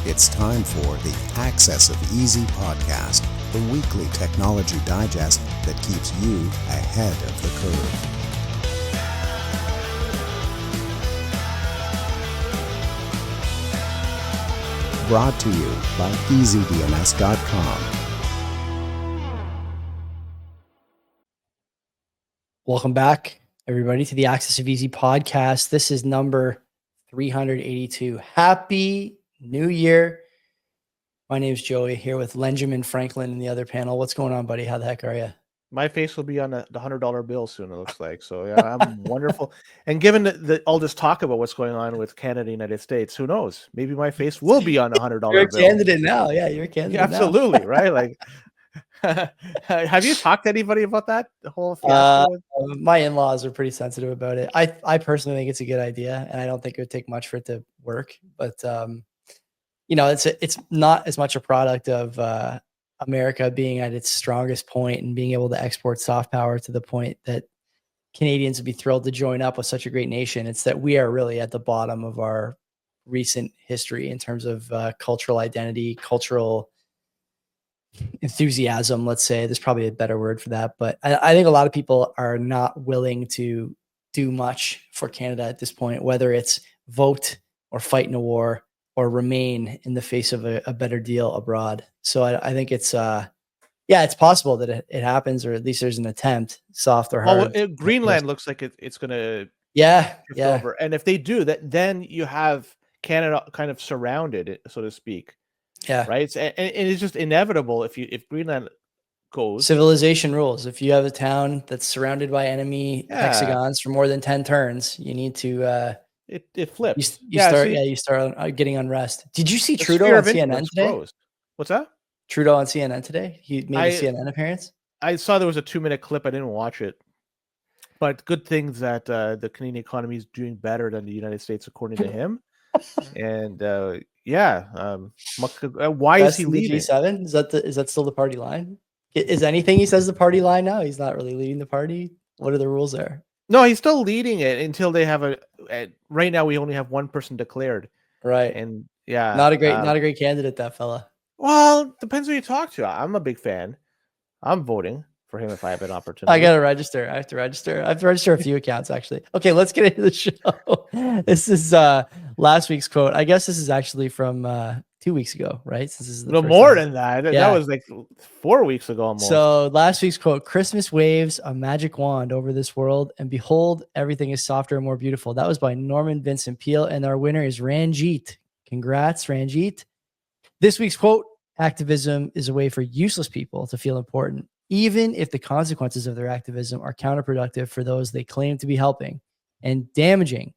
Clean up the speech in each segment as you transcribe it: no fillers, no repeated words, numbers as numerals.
It's time for the Access of Easy podcast, the weekly technology digest that keeps you ahead of the curve. Brought to you by EasyDNS.com. Welcome back, everybody, to the Access of Easy podcast. This is number 382. Happy New Year. My name is Joey, here with Lenjamin Franklin in the other panel. What's going on, buddy? How the heck are you? My face will be on the $100 bill soon, it looks like. So, yeah, I'm wonderful. And given all this talk about what's going on with Canada and the United States, who knows? Maybe my face will be on a $100 bill. You're a candidate now. Yeah, you're a candidate now. Absolutely, right? Like, have you talked to anybody about that? The whole fiasco? My in-laws are pretty sensitive about it. I personally think it's a good idea, and I don't think it would take much for it to work. But it's not as much a product of America being at its strongest point and being able to export soft power to the point that Canadians would be thrilled to join up with such a great nation. It's that we are really at the bottom of our recent history in terms of cultural identity, cultural enthusiasm, let's say. There's probably a better word for that, but I think a lot of people are not willing to do much for Canada at this point, whether it's vote or fight in a war or remain in the face of a better deal abroad. So I think it's it's possible that it happens, or at least there's an attempt, soft or hard. Well, Greenland looks like it's going to shift over. And if they do that, then you have Canada kind of surrounded, so to speak. Yeah. Right. And it's just inevitable if Greenland goes. Civilization rules. If you have a town that's surrounded by enemy hexagons for more than 10 turns, you need to it flips. You start getting unrest. Did you see Trudeau on CNN today? What's that? Trudeau on CNN today? He made a CNN appearance. I saw there was a 2-minute clip. I didn't watch it. But good things that the Canadian economy is doing better than the United States, according to him. And why is he leaving? G7? Is that still the party line? Is anything he says the party line now? He's not really leading the party. What are the rules there? No, he's still leading it until they have right now we only have one person declared. Right. And not a great candidate, that fella. Well, depends who you talk to. I'm a big fan. I'm voting for him if I have an opportunity. I got to register. I have to register a few accounts, actually. Okay, let's get into the show. This is last week's quote. I guess this is actually from 2 weeks ago, right? Since this is no more than that. Yeah. That was like 4 weeks ago almost. So last week's quote: "Christmas waves a magic wand over this world, and behold, everything is softer and more beautiful." That was by Norman Vincent Peale, and our winner is Ranjit. Congrats, Ranjit. This week's quote: "Activism is a way for useless people to feel important, even if the consequences of their activism are counterproductive for those they claim to be helping and damaging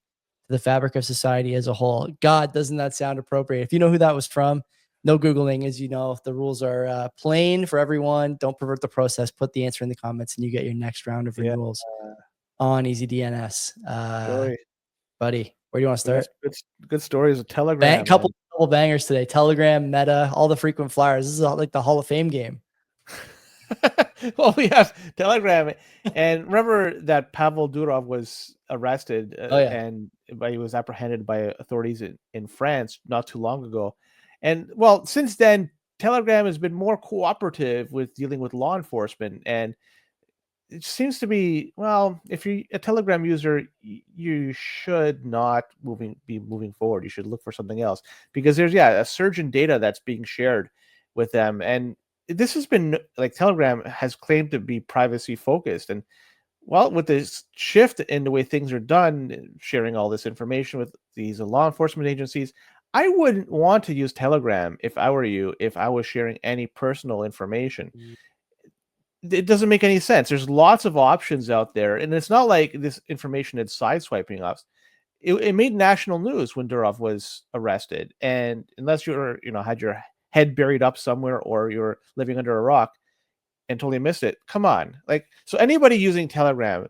to the fabric of society as a whole." God, doesn't that sound appropriate? If you know who that was from, no Googling, as you know. The rules are plain for everyone. Don't pervert the process. Put the answer in the comments and you get your next round of renewals on EasyDNS. Buddy, where do you want to start? Good stories of Telegram. Couple bangers today. Telegram, Meta, all the frequent flyers. This is like the Hall of Fame game. Well, we have Telegram, and remember that Pavel Durov was arrested and he was apprehended by authorities in France not too long ago. And well, since then, Telegram has been more cooperative with dealing with law enforcement, and it seems to be, well, if you're a Telegram user, you should not be moving forward. You should look for something else, because there's a surge in data that's being shared with them. And this has been like Telegram has claimed to be privacy focused. And well, with this shift in the way things are done, sharing all this information with these law enforcement agencies, I wouldn't want to use Telegram if I were you, if I was sharing any personal information. It doesn't make any sense. There's lots of options out there, and it's not like this information is sideswiping us. It made national news when Durov was arrested, and unless you're had your head buried up somewhere or you're living under a rock and totally missed it, come on. So anybody using Telegram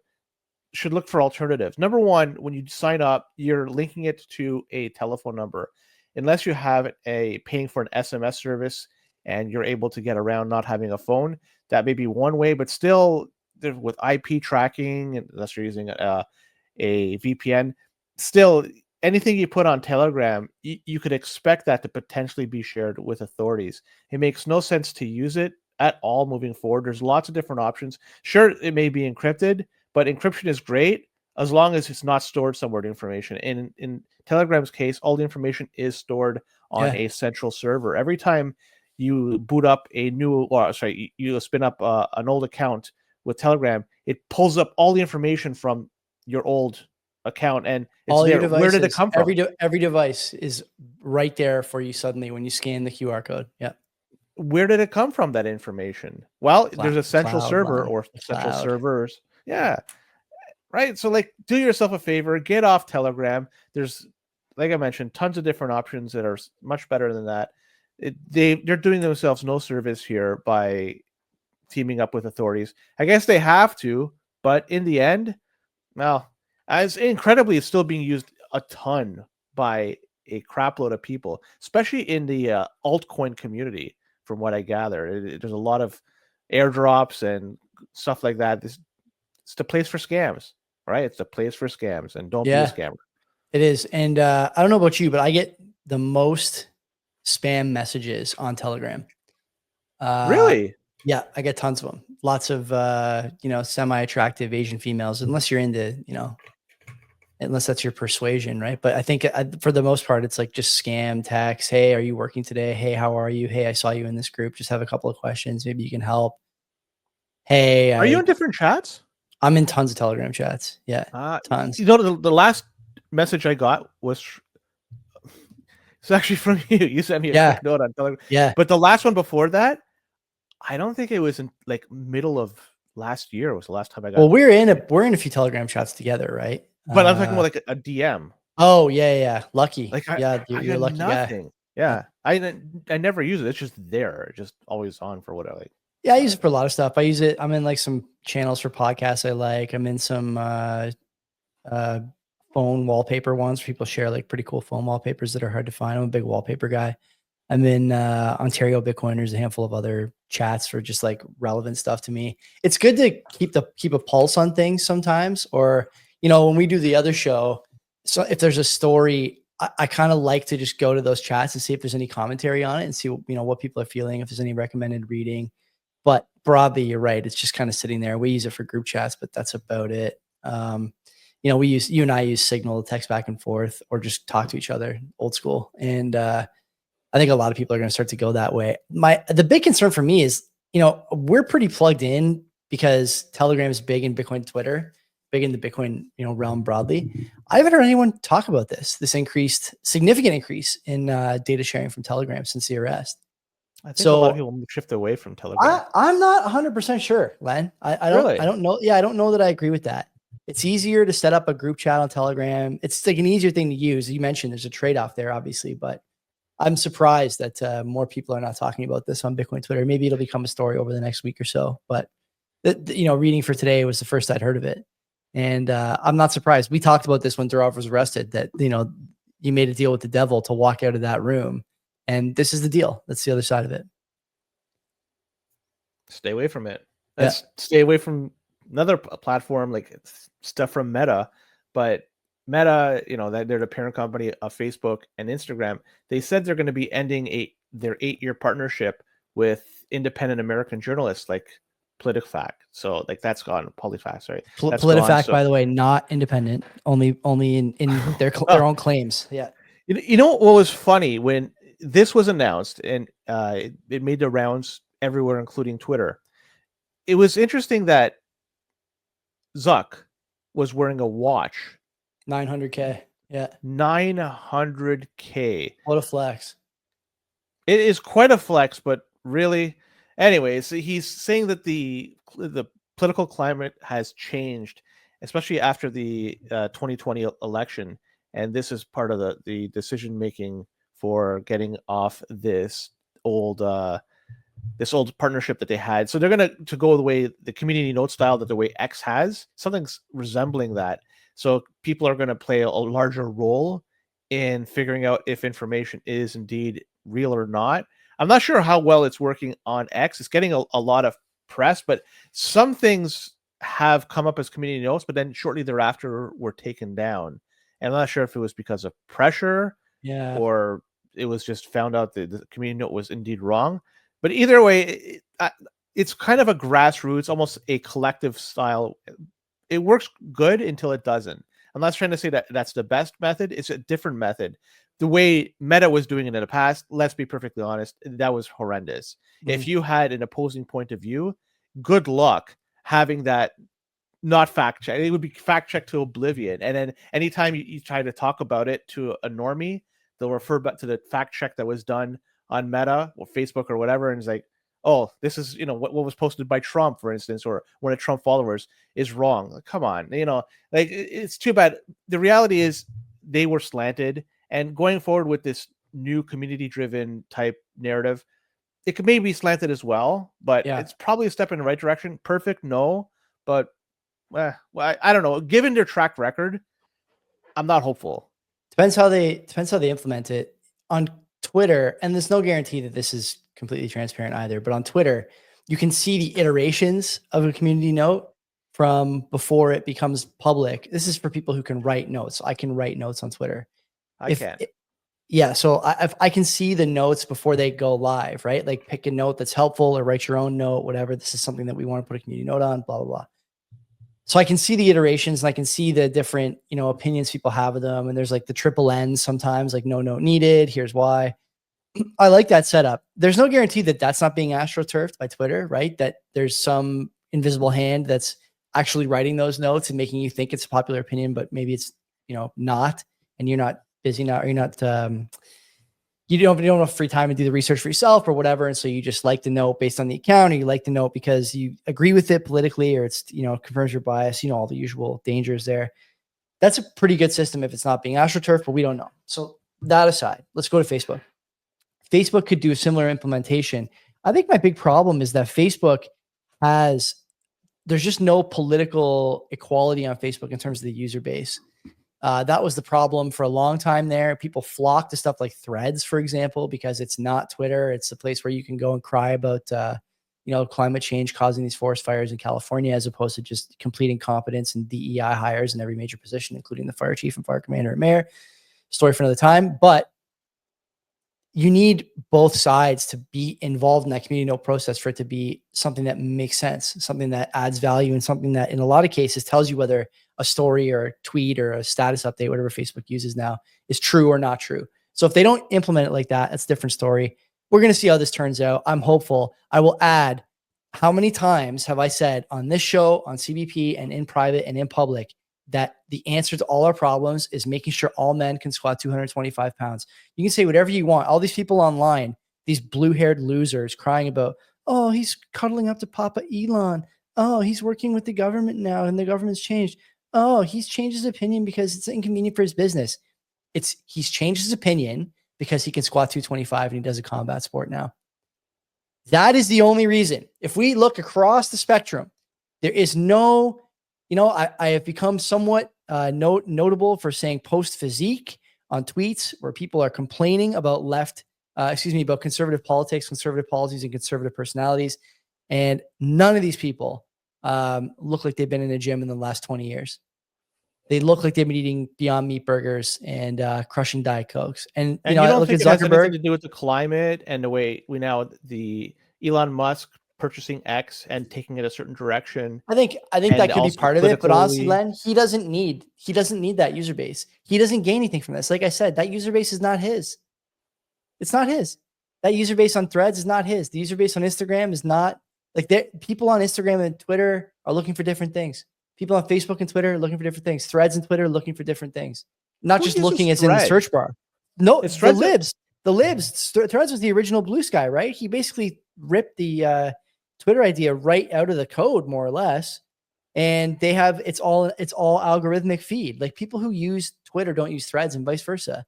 should look for alternatives. Number one, when you sign up, you're linking it to a telephone number. Unless you have paying for an SMS service and you're able to get around not having a phone, that may be one way, but still with IP tracking, unless you're using a VPN, still anything you put on Telegram, you could expect that to potentially be shared with authorities. It makes no sense to use it at all moving forward. There's lots of different options. Sure, it may be encrypted, but encryption is great as long as it's not stored somewhere, the information. And in Telegram's case, all the information is stored on a central server. Every time you boot up a new, you spin up an old account with Telegram, it pulls up all the information from your old account, and it's all there. Your devices, where did it come from? Every device is right there for you suddenly when you scan the QR code. Yeah. Where did it come from, that information? Well, there's a central server or central servers. Yeah. Right. So like, do yourself a favor, get off Telegram. There's, like I mentioned, tons of different options that are much better than that. They're doing themselves no service here by teaming up with authorities. I guess they have to, but in the end, well, as incredibly, it's still being used a ton by a crapload of people, especially in the altcoin community. From what I gather, there's a lot of airdrops and stuff like that. It's the place for scams, right? It's the place for scams, and don't be a scammer. It is. And I don't know about you, but I get the most spam messages on Telegram. Really? Yeah, I get tons of them. Lots of, semi-attractive Asian females, unless you're into, unless that's your persuasion, right? But I think for the most part, it's like just scam text. Hey, are you working today? Hey, how are you? Hey, I saw you in this group. Just have a couple of questions. Maybe you can help. Hey, are you in different chats? I'm in tons of Telegram chats. Yeah, tons. You know, the last message I got was it's actually from you. You sent me a quick note on Telegram. Yeah, but the last one before that, I don't think it was in like middle of last year was the last time I got. Well, we're in a few Telegram chats together, right? But I'm talking about like a DM. Oh yeah. Lucky. Like you're lucky nothing. Guy. Yeah. I never use it. It's just there, just always on for what I like. Yeah, I use it for a lot of stuff. I use it. I'm in like some channels for podcasts I like. I'm in some phone wallpaper ones. People share like pretty cool phone wallpapers that are hard to find. I'm a big wallpaper guy. I'm in Ontario Bitcoin. There's a handful of other chats for just like relevant stuff to me. It's good to keep a pulse on things sometimes, or when we do the other show, so if there's a story, I kind of like to just go to those chats and see if there's any commentary on it and see what people are feeling, if there's any recommended reading. But broadly, you're right. It's just kind of sitting there. We use it for group chats, but that's about it. You and I use Signal to text back and forth or just talk to each other, old school. And I think a lot of people are going to start to go that way. The big concern for me is, we're pretty plugged in because Telegram is big in Bitcoin, Twitter, big in the Bitcoin, realm broadly. I haven't heard anyone talk about this significant increase in data sharing from Telegram since the arrest. I think a lot of people shift away from Telegram. I'm not 100% sure, Len. I don't know. Yeah, I don't know that I agree with that. It's easier to set up a group chat on Telegram. It's like an easier thing to use. You mentioned there's a trade-off there, obviously, but I'm surprised that more people are not talking about this on Bitcoin Twitter. Maybe it'll become a story over the next week or so. But reading for today was the first I'd heard of it, and I'm not surprised. We talked about this when Durov was arrested. That you made a deal with the devil to walk out of that room, and this is the deal. That's the other side of it. Stay away from it. Stay away from another platform like stuff from Meta, but Meta, they're the parent company of Facebook and Instagram. They said they're going to be ending their 8-year partnership with independent American journalists like PolitiFact. So like that's gone. PolitiFact, sorry. PolitiFact, by the way, not independent. Only in their own claims. Yeah. You know what was funny when this was announced and it made the rounds everywhere, including Twitter. It was interesting that Zuck was wearing a watch. $900K. Yeah. $900K. What a flex. It is quite a flex, but really, anyways, he's saying that the political climate has changed, especially after the 2020 election, and this is part of the decision making for getting off this old partnership that they had. So they're going to go the way the community note style that the way X has, something's resembling that. So people are going to play a larger role in figuring out if information is indeed real or not. I'm not sure how well it's working on X. It's getting a lot of press, but some things have come up as community notes, but then shortly thereafter were taken down. And I'm not sure if it was because of pressure, Yeah, or it was just found out that the community note was indeed wrong. But either way, it's kind of a grassroots, almost a collective style. It works good until it doesn't. I'm not trying to say that that's the best method. It's a different method. The way Meta was doing it in the past, let's be perfectly honest, that was horrendous. If you had an opposing point of view, good luck having that not fact check. It would be fact checked to oblivion. And then anytime you try to talk about it to a normie, they'll refer back to the fact check that was done on Meta or Facebook or whatever. And it's like, oh, this is, what was posted by Trump, for instance, or one of Trump followers is wrong. Like, come on, like, it's too bad. The reality is they were slanted, and going forward with this new community driven type narrative, it could maybe be slanted as well, but it's probably a step in the right direction. Perfect? No, but well, I don't know. Given their track record, I'm not hopeful. Depends how they implement it on Twitter. And there's no guarantee that this is completely transparent either. But on Twitter, you can see the iterations of a community note from before it becomes public. This is for people who can write notes. I can write notes on Twitter. Yeah. So I can see the notes before they go live, right? Like pick a note that's helpful or write your own note, whatever. This is something that we want to put a community note on, blah, blah, blah. So I can see the iterations and I can see the different, opinions people have of them. And there's like the triple N sometimes, like no note needed. Here's why. I like that setup. There's no guarantee that that's not being astroturfed by Twitter, right? That there's some invisible hand that's actually writing those notes and making you think it's a popular opinion, but maybe it's, not, and you're not busy now, or you're not, you don't have free time to do the research for yourself or whatever. And so you just like the note based on the account, or you like the note because you agree with it politically, or it's, confirms your bias, all the usual dangers there. That's a pretty good system if it's not being astroturfed, but we don't know. So that aside, let's go to Facebook. Facebook could do a similar implementation. I think my big problem is that Facebook there's just no political equality on Facebook in terms of the user base. That was the problem for a long time there. People flock to stuff like Threads, for example, because it's not Twitter. It's a place where you can go and cry about, climate change causing these forest fires in California, as opposed to just complete incompetence and DEI hires in every major position, including the fire chief and fire commander and mayor. Story for another time. But you need both sides to be involved in that community note process for it to be something that makes sense, something that adds value, and something that in a lot of cases tells you whether a story or a tweet or a status update, whatever Facebook uses now, is true or not true. So if they don't implement it like that, that's a different story. We're going to see how this turns out. I'm hopeful. I will add, how many times have I said on this show, on CBP, and in private and in public, that the answer to all our problems is making sure all men can squat 225 pounds. You can say whatever you want. All these people online, these blue-haired losers crying about, oh, he's cuddling up to Papa Elon. Oh, he's working with the government now and the government's changed. Oh, he's changed his opinion because it's inconvenient for his business. He's changed his opinion because he can squat 225 and he does a combat sport now. That is the only reason. If we look across the spectrum, there is no, I have become somewhat notable for saying post physique on tweets where people are complaining about about conservative politics, conservative policies, and conservative personalities. And none of these people look like they've been in the gym in the last 20 years. They look like they've been eating Beyond Meat burgers and crushing Diet Cokes. And you don't look think at it has anything Zuckerberg to do with the climate and the way the Elon Musk purchasing X and taking it a certain direction? I think that could be part of it. But honestly, Len, he doesn't need that user base. He doesn't gain anything from this. Like I said, that user base is not his. It's not his. That user base on Threads is not his. The user base on Instagram is not people on Instagram and Twitter are looking for different things. People on Facebook and Twitter are looking for different things. Threads and Twitter are looking for different things. Not just looking as in the search bar. No, it's the libs. The libs. Threads was the original Blue Sky, right? He basically ripped the Twitter idea right out of the code, more or less. And they have it's all algorithmic feed. Like people who use Twitter don't use Threads and vice versa.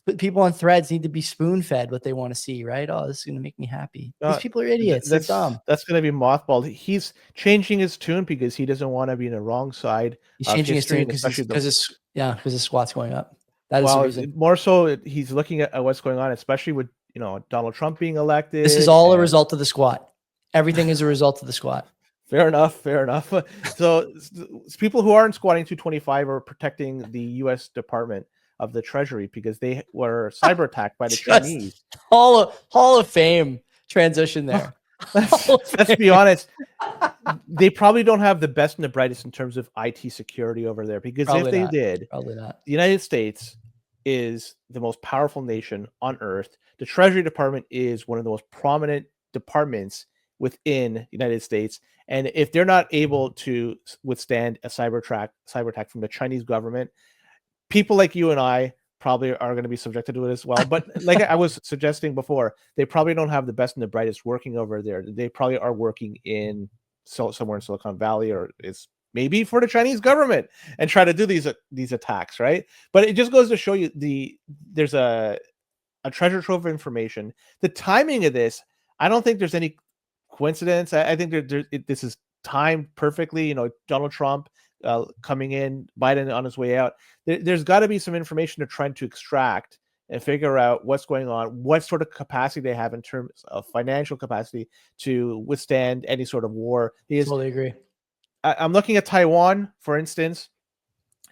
But people on Threads need to be spoon-fed what they want to see, right? Oh, this is going to make me happy. These people are idiots. They're dumb. That's going to be mothballed. He's changing his tune because he doesn't want to be in the wrong side. He's changing his tune because his squat's going up. That is the reason. More so, he's looking at what's going on, especially with Donald Trump being elected. This is all a result of the squat. Everything is a result of the squat. Fair enough. So people who aren't squatting 225 are protecting the U.S. Department of the Treasury because they were cyber attacked by the Chinese. Hall of Fame transition there. Let's be honest. They probably don't have the best and the brightest in terms of IT security over there, because probably if they not. did, probably not. The United States is the most powerful nation on earth. The Treasury Department is one of the most prominent departments within the United States. And if they're not able to withstand a cyber attack from the Chinese government, people like you and I probably are going to be subjected to it as well. But like I was suggesting before, they probably don't have the best and the brightest working over there. They probably are working in somewhere in Silicon Valley, or it's maybe for the Chinese government, and try to do these attacks, right? But it just goes to show you there's a treasure trove of information. The timing of this, I don't think there's any coincidence. I think this is timed perfectly. Donald Trump coming in, Biden on his way out. There's got to be some information they're trying to extract and figure out what's going on, what sort of capacity they have in terms of financial capacity to withstand any sort of war. Totally agree. I'm looking at Taiwan, for instance,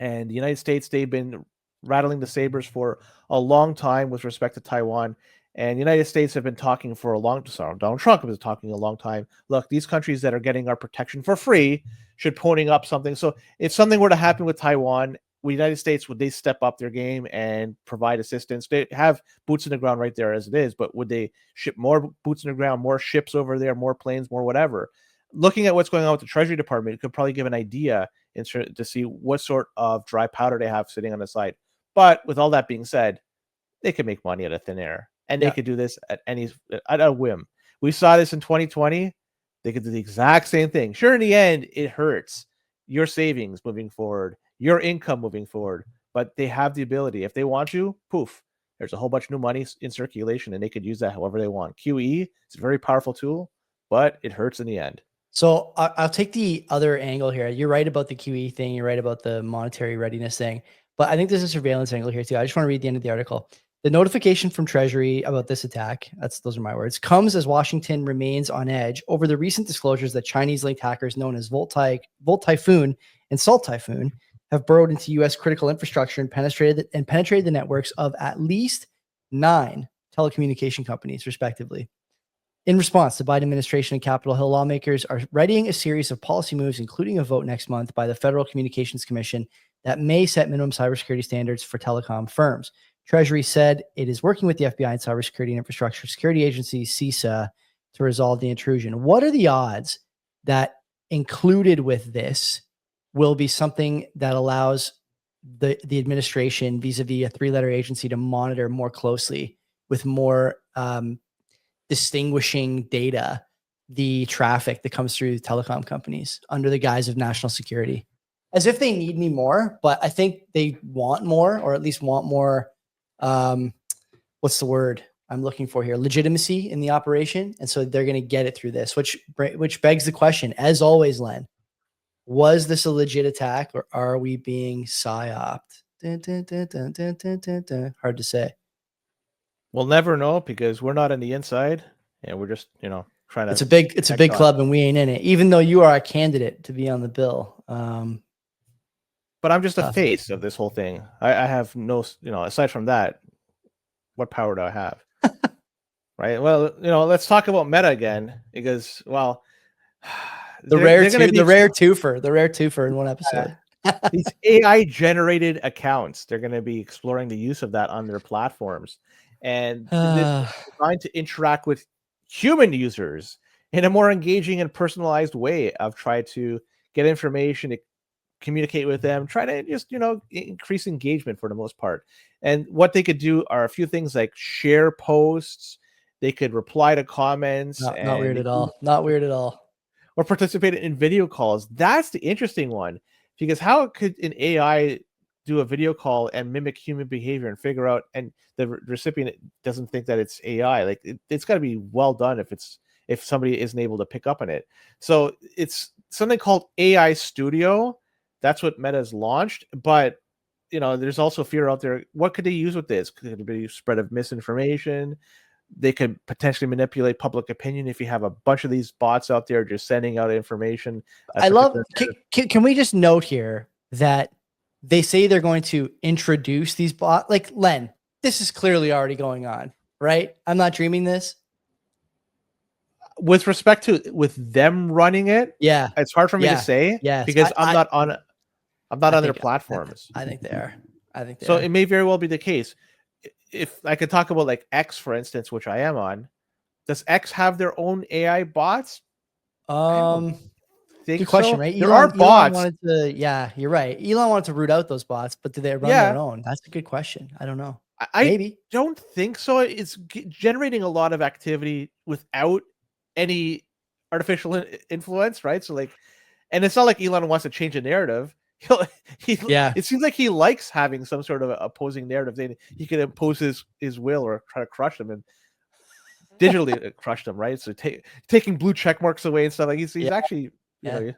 and the United States. They've been rattling the sabers for a long time with respect to Taiwan. And the United States have been talking for a long time. Donald Trump has been talking a long time. Look, these countries that are getting our protection for free should ponying up something. So if something were to happen with Taiwan, the United States, would they step up their game and provide assistance? They have boots in the ground right there as it is, but would they ship more boots in the ground, more ships over there, more planes, more whatever? Looking at what's going on with the Treasury Department, it could probably give an idea to see what sort of dry powder they have sitting on the side. But with all that being said, they could make money out of thin air, and they could do this at a whim. We saw this in 2020. They could do the exact same thing. Sure, in the end, it hurts your savings moving forward, your income moving forward, but they have the ability. If they want to, poof, there's a whole bunch of new money in circulation, and they could use that however they want. QE is a very powerful tool, but it hurts in the end. So I'll take the other angle here. You're right about the QE thing. You're right about the monetary readiness thing. But I think there's a surveillance angle here too. I just want to read the end of the article. The notification from Treasury about this attack, those are my words, comes as Washington remains on edge over the recent disclosures that Chinese-linked hackers known as Volt Typhoon and Salt Typhoon have burrowed into U.S. critical infrastructure and penetrated the networks of at least 9 telecommunication companies, respectively. In response, the Biden administration and Capitol Hill lawmakers are readying a series of policy moves, including a vote next month by the Federal Communications Commission that may set minimum cybersecurity standards for telecom firms. Treasury said it is working with the FBI and Cybersecurity and Infrastructure Security Agency, CISA, to resolve the intrusion. What are the odds that included with this will be something that allows the administration vis-a-vis a 3-letter agency to monitor more closely with more distinguishing data, the traffic that comes through telecom companies under the guise of national security, as if they need any more? But I think they want more, or at least want more. What's the word I'm looking for here? Legitimacy in the operation. And so they're going to get it through this, which begs the question, as always, Len, was this a legit attack, or are we being psyoped? Hard to say. We'll never know because we're not on the inside, and we're just, trying to. It's a big club, and we ain't in it, even though you are a candidate to be on the bill. But I'm just a face of this whole thing. I have no, aside from that, what power do I have? Right. Well, let's talk about Meta again, because, well, the rare twofer in one episode. These AI generated accounts, they're going to be exploring the use of that on their platforms, and they're trying to interact with human users in a more engaging and personalized way of try to get information, to communicate with them, try to just, increase engagement for the most part. And what they could do are a few things like share posts. They could reply to comments. Not weird at all. Not weird at all. Or participate in video calls. That's the interesting one, because how could an AI do a video call and mimic human behavior and figure out, and the recipient doesn't think that it's AI? Like, it's got to be well done if somebody isn't able to pick up on it. So it's something called AI Studio. That's what Meta's launched. But, there's also fear out there. What could they use with this? Could it be spread of misinformation? They could potentially manipulate public opinion if you have a bunch of these bots out there just sending out information. I love. Can we just note here that they say they're going to introduce these bots? Like, Len, this is clearly already going on, right? I'm not dreaming this. With respect to with them running it, yeah, it's hard for me to say, because I'm not on their platforms. I think they are. It may very well be the case. If I could talk about like X, for instance, which I am on, does X have their own AI bots? Good question, right? There are bots. You're right. Elon wanted to root out those bots, but do they run their own? That's a good question. I don't know. I don't think so. It's generating a lot of activity without any artificial influence, right? So like, and it's not like Elon wants to change a narrative. It seems like he likes having some sort of opposing narrative. Then he can impose his will or try to crush them and digitally crush them, right? So taking blue check marks away and stuff. Like he's actually, you know.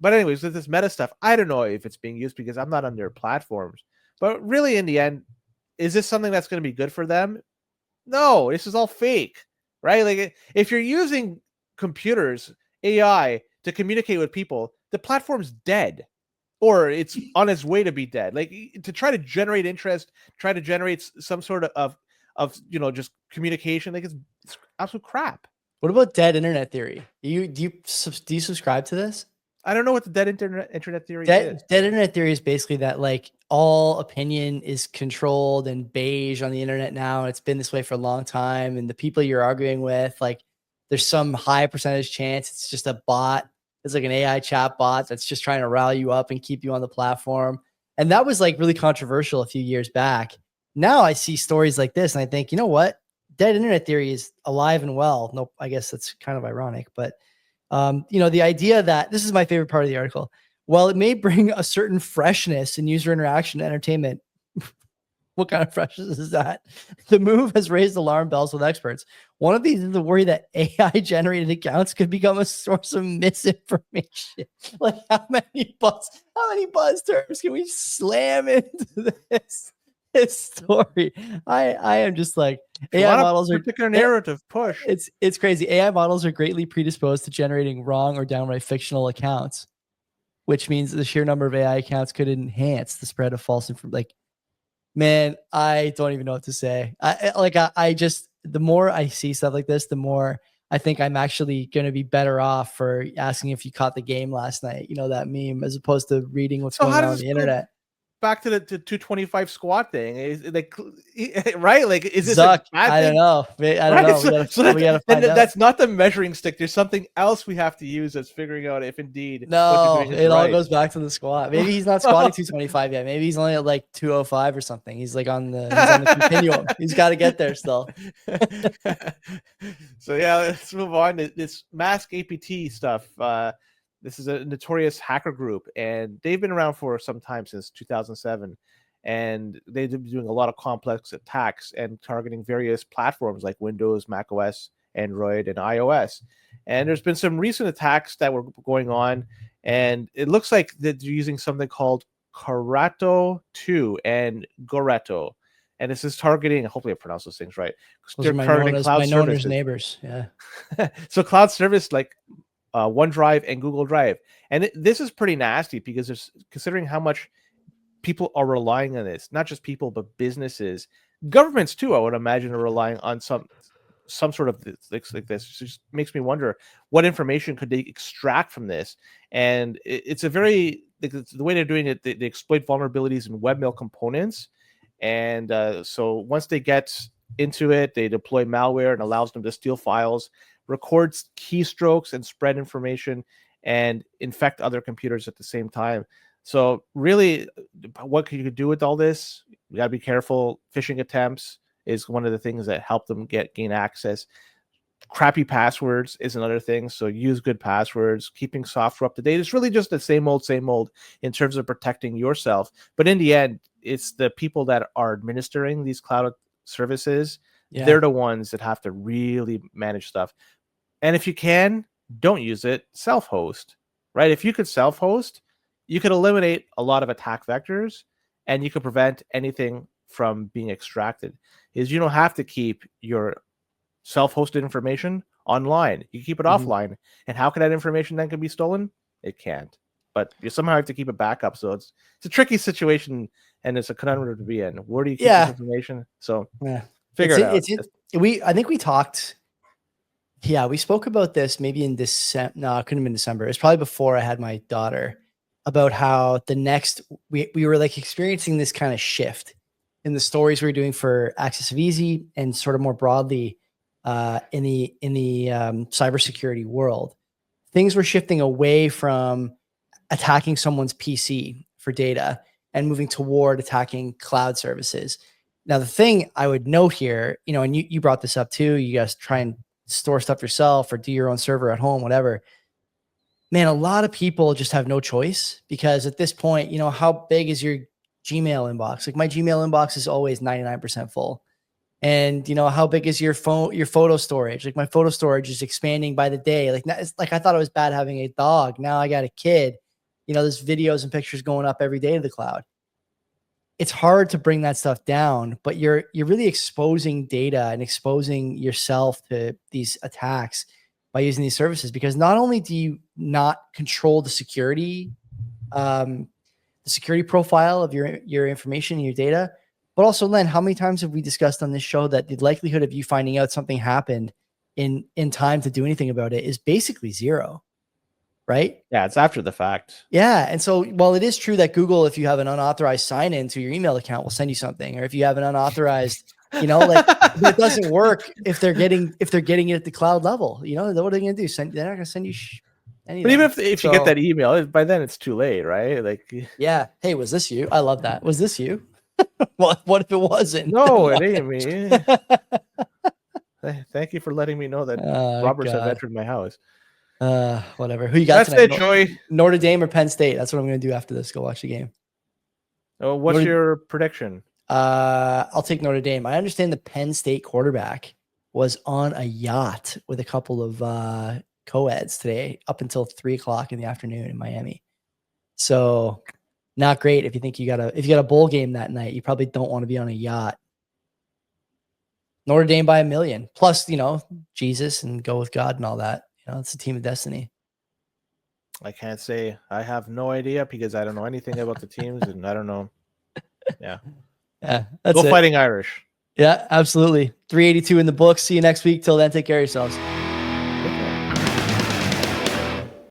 But anyways, with this meta stuff, I don't know if it's being used because I'm not on their platforms. But really, in the end, is this something that's going to be good for them? No, this is all fake, right? Like if you're using computers, AI to communicate with people, the platform's dead, or it's on its way to be dead. Like to try to generate interest, try to generate some sort of just communication. Like it's absolute crap. What about dead internet theory? Do you subscribe to this? I don't know what the dead internet theory is. Dead internet theory is basically that like all opinion is controlled and beige on the internet now. It's been this way for a long time, and the people you're arguing with, like, there's some high percentage chance it's just a bot. It's like an AI chat bot that's just trying to rally you up and keep you on the platform. And that was like really controversial a few years back. Now I see stories like this and I think, you know what? Dead internet theory is alive and well. Nope. I guess that's kind of ironic, but the idea that this is my favorite part of the article. While it may bring a certain freshness in user interaction and entertainment, what kind of freshness is that? The move has raised alarm bells with experts. One of these is the worry that AI-generated accounts could become a source of misinformation. Like how many buzz terms can we slam into this story? I am just like, AI models are particular narrative push. It's crazy. AI models are greatly predisposed to generating wrong or downright fictional accounts, which means the sheer number of AI accounts could enhance the spread of false information. Like, man, I don't even know what to say. I just, the more I see stuff like this, the more I think I'm actually going to be better off for asking if you caught the game last night. You know, that meme, as opposed to reading what's going on the internet. Back to the 225 squat thing, is like, right? Like, is this Zuck? I don't know. I don't know. We gotta find out. That's not the measuring stick. There's something else we have to use that's figuring out if indeed. No, it all goes back to the squat. Maybe he's not squatting 225 yet. Maybe he's only at like 205 or something. He's like on the continuum. He's got to get there still. So yeah, let's move on to this Mask APT stuff. This is a notorious hacker group, and they've been around for some time, since 2007. And they've been doing a lot of complex attacks and targeting various platforms like Windows, Mac OS, Android, and iOS. And there's been some recent attacks that were going on, and it looks like that they're using something called Carato 2 and Goreto. And this is targeting, hopefully I pronounce those things right. They're targeting cloud services. Neighbors. Yeah. So cloud service like OneDrive and Google Drive. And this is pretty nasty because there's, considering how much people are relying on this, not just people, but businesses, governments too, I would imagine, are relying on some sort of like this. It just makes me wonder what information could they extract from this. And it's a very, the way they're doing it, they exploit vulnerabilities in webmail components. And so once they get into it, they deploy malware and allows them to steal files, records keystrokes and spread information, and infect other computers at the same time. So really, what you could do with all this, you got to be careful. Phishing attempts is one of the things that help them gain access. Crappy passwords is another thing. So use good passwords, keeping software up to date. It's really just the same old in terms of protecting yourself. But in the end, it's the people that are administering these cloud services. Yeah. They're the ones that have to really manage stuff. And if you can, don't use it. Self-host, right? If you could self-host, you could eliminate a lot of attack vectors, and you could prevent anything from being extracted is you don't have to keep your self-hosted information online. You keep it offline. And how can that information then can be stolen? It can't. But you somehow have to keep a backup. So it's a tricky situation, and it's a conundrum to be in. Where do you keep this information? So figure it out. I think we talked. Yeah, we spoke about this maybe in December. No, it couldn't have been December. It's probably before I had my daughter, about how the next we were like experiencing this kind of shift in the stories we were doing for Access of Easy and sort of more broadly in the cybersecurity world. Things were shifting away from attacking someone's PC for data and moving toward attacking cloud services. Now, the thing I would note here, and you brought this up too, you guys try and store stuff yourself or do your own server at home, whatever. Man, a lot of people just have no choice, because at this point, how big is your Gmail inbox? Like my Gmail inbox is always 99% full. And how big is your photo storage? Like my photo storage is expanding by the day. Like I thought it was bad having a dog. Now I got a kid. There's videos and pictures going up every day to the cloud. It's hard to bring that stuff down, but you're really exposing data and exposing yourself to these attacks by using these services, because not only do you not control the security profile of your information and your data, but also, Len, how many times have we discussed on this show that the likelihood of you finding out something happened in time to do anything about it is basically zero, right? Yeah, it's after the fact. Yeah, and so while it is true that Google, if you have an unauthorized sign-in to your email account, will send you something, or if you have an unauthorized, it doesn't work if they're getting it at the cloud level. What are they going to do? They're not going to send you anything. But even if you get that email, by then it's too late, right? Like, yeah. Hey, was this you? I love that. Was this you? What if it wasn't? No, it ain't me. Thank you for letting me know that robbers have entered my house. Whatever. Who you got tonight? That's it, Joey. Notre Dame or Penn State? That's what I'm going to do after this. Go watch the game. Oh, what's your prediction? I'll take Notre Dame. I understand the Penn State quarterback was on a yacht with a couple of co-eds today up until 3:00 in the afternoon in Miami. So not great if you got a bowl game that night. You probably don't want to be on a yacht. Notre Dame by 1 million. Plus, Jesus and go with God and all that. It's a team of destiny. I can't say. I have no idea because I don't know anything about the teams, and I don't know. Yeah. Yeah. That's Go it. Fighting Irish. Yeah, absolutely. 382 in the books. See you next week. Till then, take care of yourselves.